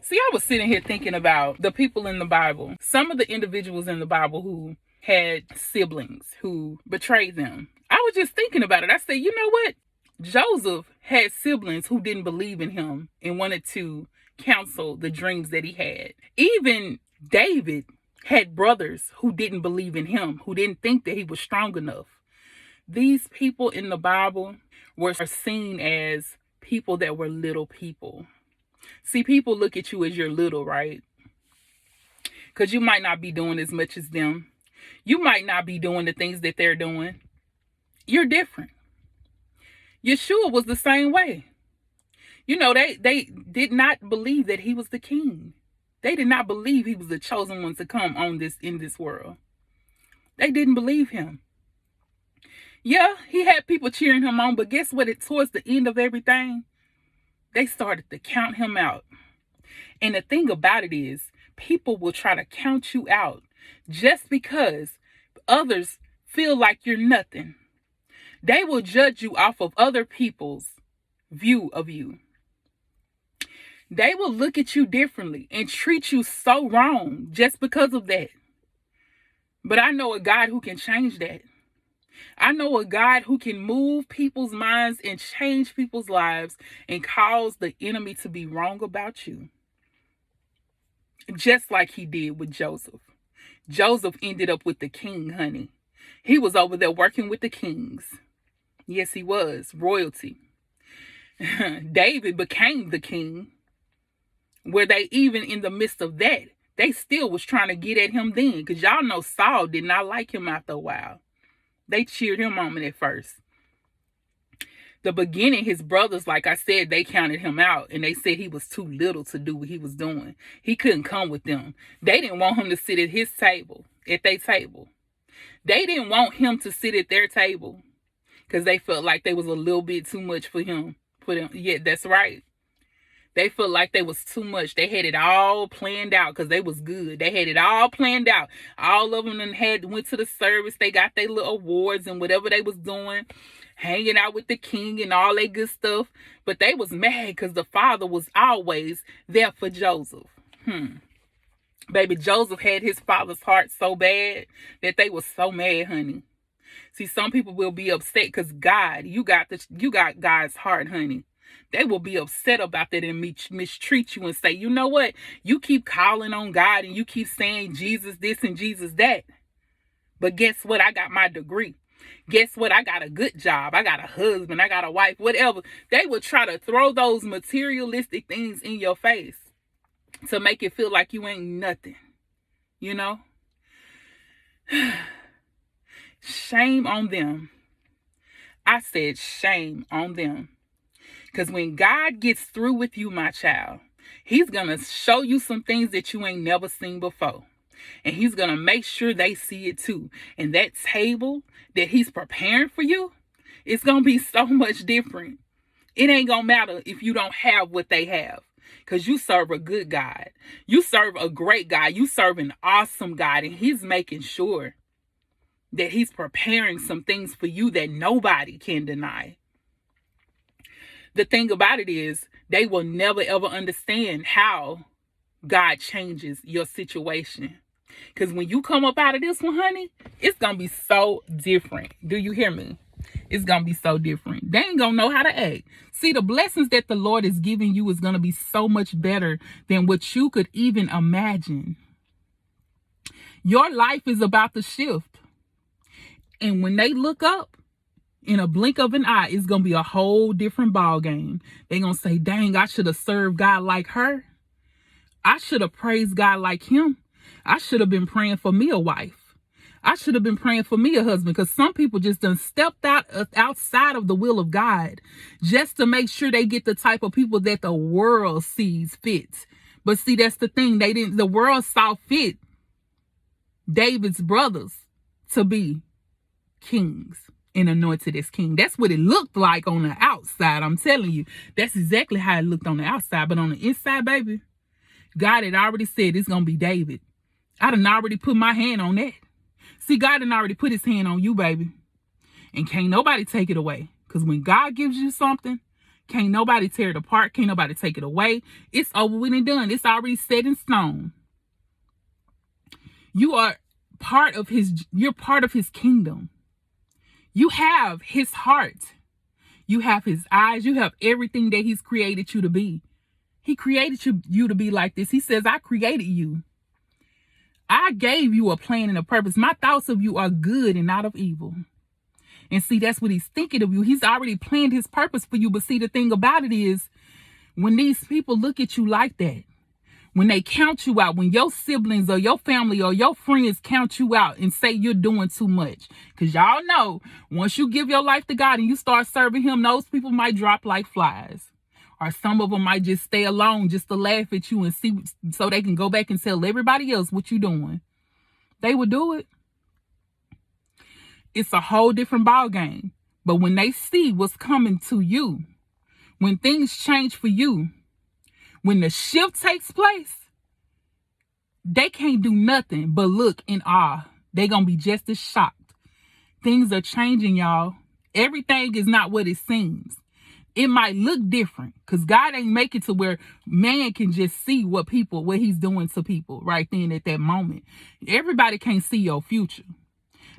See, I was sitting here thinking about the people in the Bible. Some of the individuals in the Bible who had siblings who betrayed them. I was just thinking about it. I said, you know what? Joseph had siblings who didn't believe in him and wanted to cancel the dreams that he had. Even David had brothers who didn't believe in him, who didn't think that he was strong enough. These people in the Bible were seen as people that were little people. See, people look at you as you're little, right? Because you might not be doing as much as them. You might not be doing the things that they're doing. You're different. Yeshua was the same way. You know, they did not believe that he was the king. They did not believe he was the chosen one to come in this world. They didn't believe him. Yeah, he had people cheering him on, but guess what? Towards the end of everything, they started to count him out. And the thing about it is, people will try to count you out just because others feel like you're nothing. They will judge you off of other people's view of you. They will look at you differently and treat you so wrong just because of that. But I know a God who can change that. I know a God who can move people's minds and change people's lives and cause the enemy to be wrong about you. Just like he did with Joseph. Joseph ended up with the king, honey. He was over there working with the kings. Yes, he was. Royalty. David became the king. Where they, even in the midst of that, they still was trying to get at him then. Because y'all know Saul did not like him after a while. They cheered him on at first. The beginning, his brothers, like I said, they counted him out. And they said he was too little to do what he was doing. He couldn't come with them. They didn't want him to sit at his table, at their table. They didn't want him to sit at their table. Because they felt like they was a little bit too much for him. Yeah, that's right. They felt like they was too much. They had it all planned out because they was good. They had it all planned out. All of them went to the service. They got their little awards and whatever they was doing, hanging out with the king and all that good stuff. But they was mad because the father was always there for Joseph. Baby, Joseph had his father's heart so bad that they was so mad, honey. See, some people will be upset because God, you got God's heart, honey. They will be upset about that and mistreat you and say, you know what? You keep calling on God and you keep saying Jesus this and Jesus that. But guess what? I got my degree. Guess what? I got a good job. I got a husband. I got a wife, whatever. They will try to throw those materialistic things in your face to make it feel like you ain't nothing. You know? Shame on them. I said shame on them. Because when God gets through with you, my child, he's going to show you some things that you ain't never seen before. And he's going to make sure they see it too. And that table that he's preparing for you, it's going to be so much different. It ain't going to matter if you don't have what they have. Because you serve a good God. You serve a great God. You serve an awesome God. And he's making sure that he's preparing some things for you that nobody can deny. The thing about it is, they will never ever understand how God changes your situation. Because when you come up out of this one, honey, it's going to be so different. Do you hear me? It's going to be so different. They ain't going to know how to act. See, the blessings that the Lord is giving you is going to be so much better than what you could even imagine. Your life is about to shift. And when they look up, in a blink of an eye, it's going to be a whole different ball game. They're going to say, dang, I should have served God like her. I should have praised God like him. I should have been praying for me a wife. I should have been praying for me a husband, because some people just done stepped outside of the will of God just to make sure they get the type of people that the world sees fit. But see, that's the thing. The world saw fit David's brothers to be kings and anointed as king. That's what it looked like on the outside. I'm telling you, that's exactly how it looked on the outside. But on the inside, baby, God had already said it's going to be David. I done already put my hand on that. See, God done already put his hand on you, baby. And can't nobody take it away. Because when God gives you something, Can't nobody tear it apart. Can't nobody take it away. It's over with and done. It's already set in stone. You're part of his kingdom. You have his heart. You have his eyes. You have everything that he's created you to be. He created you to be like this. He says, I created you. I gave you a plan and a purpose. My thoughts of you are good and not of evil. And see, that's what he's thinking of you. He's already planned his purpose for you. But see, the thing about it is, when these people look at you like that, when they count you out, when your siblings or your family or your friends count you out and say you're doing too much, because y'all know, once you give your life to God and you start serving him, those people might drop like flies. Or some of them might just stay alone just to laugh at you and see, so they can go back and tell everybody else what you're doing. They would do it. It's a whole different ball game. But when they see what's coming to you, when things change for you, when the shift takes place, they can't do nothing but look in awe. They're going to be just as shocked. Things are changing, y'all. Everything is not what it seems. It might look different because God ain't make it to where man can just see what he's doing to people right then at that moment. Everybody can't see your future.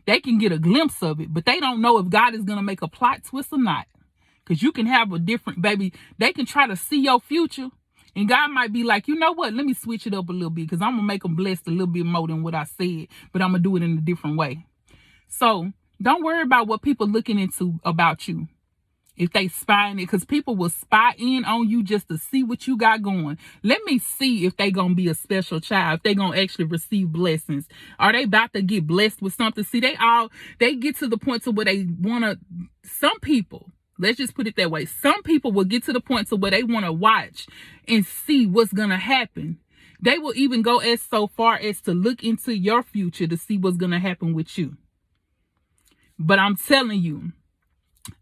They can get a glimpse of it, but they don't know if God is going to make a plot twist or not. Because you can have a different, baby, they can try to see your future. And God might be like, you know what? Let me switch it up a little bit because I'm going to make them blessed a little bit more than what I said. But I'm going to do it in a different way. So don't worry about what people looking into about you. If they spying it, because people will spy in on you just to see what you got going. Let me see if they going to be a special child, if they going to actually receive blessings. Are they about to get blessed with something? See, they get to the point to where they want to, some people, let's just put it that way. Some people will get to the point to where they want to watch and see what's going to happen. They will even go so far as to look into your future to see what's going to happen with you. But I'm telling you,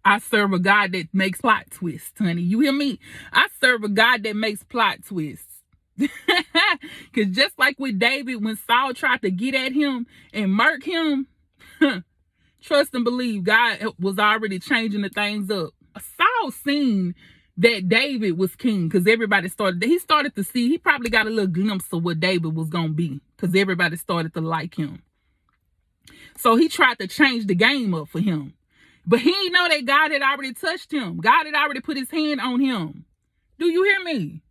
I serve a God that makes plot twists, honey. You hear me? I serve a God that makes plot twists. Because just like with David, when Saul tried to get at him and murk him, trust and believe God was already changing the things up. Saul seen that David was king because he started to see, he probably got a little glimpse of what David was going to be because everybody started to like him. So he tried to change the game up for him. But he didn't know that God had already touched him. God had already put his hand on him. Do you hear me?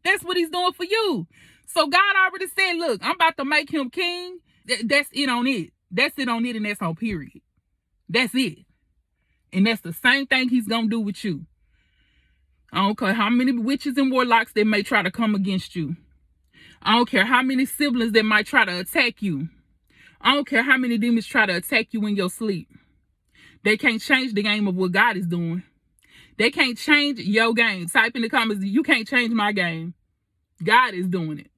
That's what he's doing for you. So God already said, look, I'm about to make him king. That's it on it. That's it on it, and that's on period. That's it. And that's the same thing he's going to do with you. I don't care how many witches and warlocks that may try to come against you. I don't care how many siblings that might try to attack you. I don't care how many demons try to attack you in your sleep. They can't change the game of what God is doing. They can't change your game. Type in the comments, you can't change my game. God is doing it.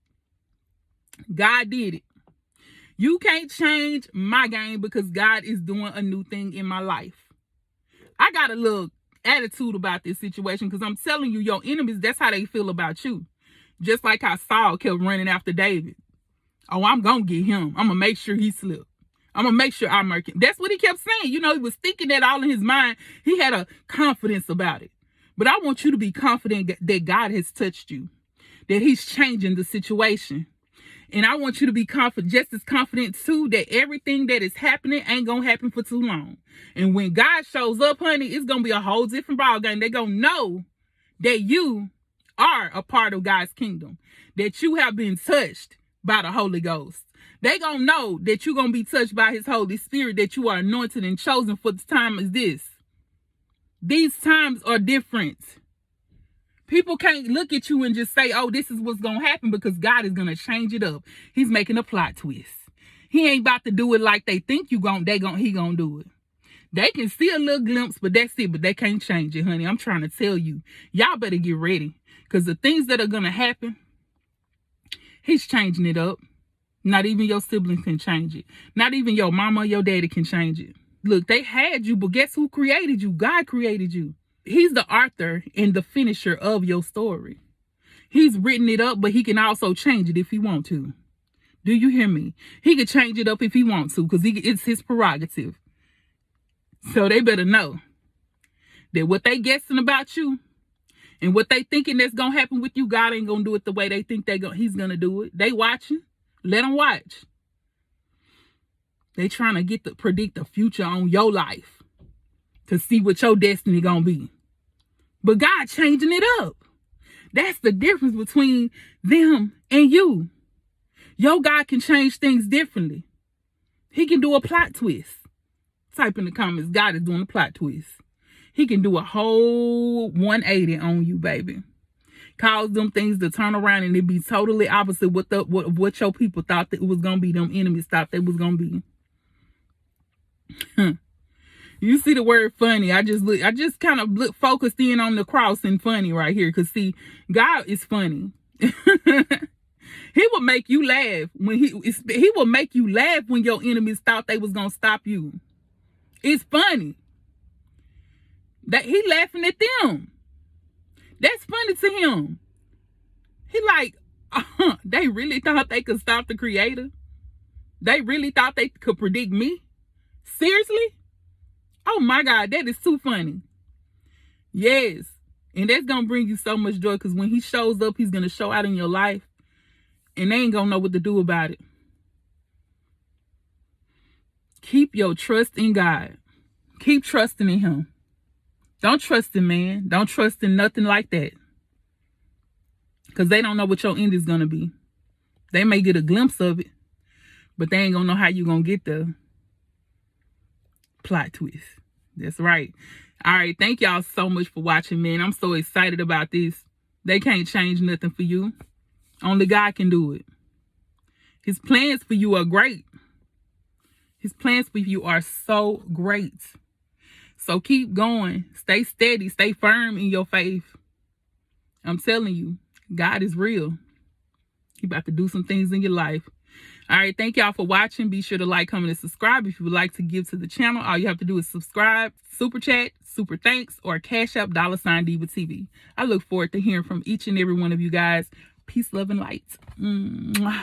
God did it. You can't change my game because God is doing a new thing in my life. I got a little attitude about this situation because I'm telling you, your enemies, that's how they feel about you. Just like how Saul kept running after David. Oh, I'm going to get him. I'm going to make sure he slipped. I'm going to make sure I murk him. That's what he kept saying. You know, he was thinking that all in his mind. He had a confidence about it. But I want you to be confident that God has touched you, that he's changing the situation. And I want you to be confident, just as confident too, that everything that is happening ain't going to happen for too long. And when God shows up, honey, it's going to be a whole different ballgame. They're going to know that you are a part of God's kingdom, that you have been touched by the Holy Ghost. They gonna know that you're gonna be touched by his Holy Spirit, that you are anointed and chosen for the time as this. These times are different. People can't look at you and just say, oh, this is what's gonna happen, because God is gonna change it up. He's making a plot twist. He ain't about to do it like they think he gonna do it. They can see a little glimpse, but that's it. But they can't change it, honey. I'm trying to tell you. Y'all better get ready, because the things that are gonna happen, he's changing it up. Not even your siblings can change it. Not even your mama or your daddy can change it. Look, they had you, but guess who created you? God created you. He's the author and the finisher of your story. He's written it up, but he can also change it if he wants to. Do you hear me? He can change it up if he wants to, because it's his prerogative. So they better know that what they guessing about you, And what they thinking that's gonna happen with you, God ain't gonna do it the way they think he's gonna do it. They watching. Let them watch. They trying to predict the future on your life to see what your destiny gonna be. But God changing it up. That's the difference between them and you. Your God can change things differently. He can do a plot twist. Type in the comments, God is doing a plot twist. He can do a whole 180 on you, baby. Cause them things to turn around and it be totally opposite what your people thought that it was gonna be. Them enemies thought they was gonna be. You see the word funny. I just kind of focused in on the cross and funny right here. Cause see, God is funny. He will make you laugh when he will make you laugh when your enemies thought they was gonna stop you. It's funny that he laughing at them. That's funny to him. He like, they really thought they could stop the Creator. They really thought they could predict me. Seriously? Oh my God, that is too funny. Yes, and that's gonna bring you so much joy because when he shows up, he's gonna show out in your life. And they ain't gonna know what to do about it. Keep your trust in God. Keep trusting in him. Don't trust in man. Don't trust in nothing like that. Because they don't know what your end is gonna be. They may get a glimpse of it, but they ain't gonna know how you gonna get the plot twist. That's right. All right, thank y'all so much for watching, man. I'm so excited about this. They can't change nothing for you. Only God can do it. His plans for you are great. His plans for you are so great. So keep going. Stay steady. Stay firm in your faith. I'm telling you, God is real. He about to do some things in your life. All right, thank y'all for watching. Be sure to like, comment, and subscribe. If you would like to give to the channel, all you have to do is subscribe, super chat, super thanks, or Cashapp $DivaTV. I look forward to hearing from each and every one of you guys. Peace, love, and light. Mwah.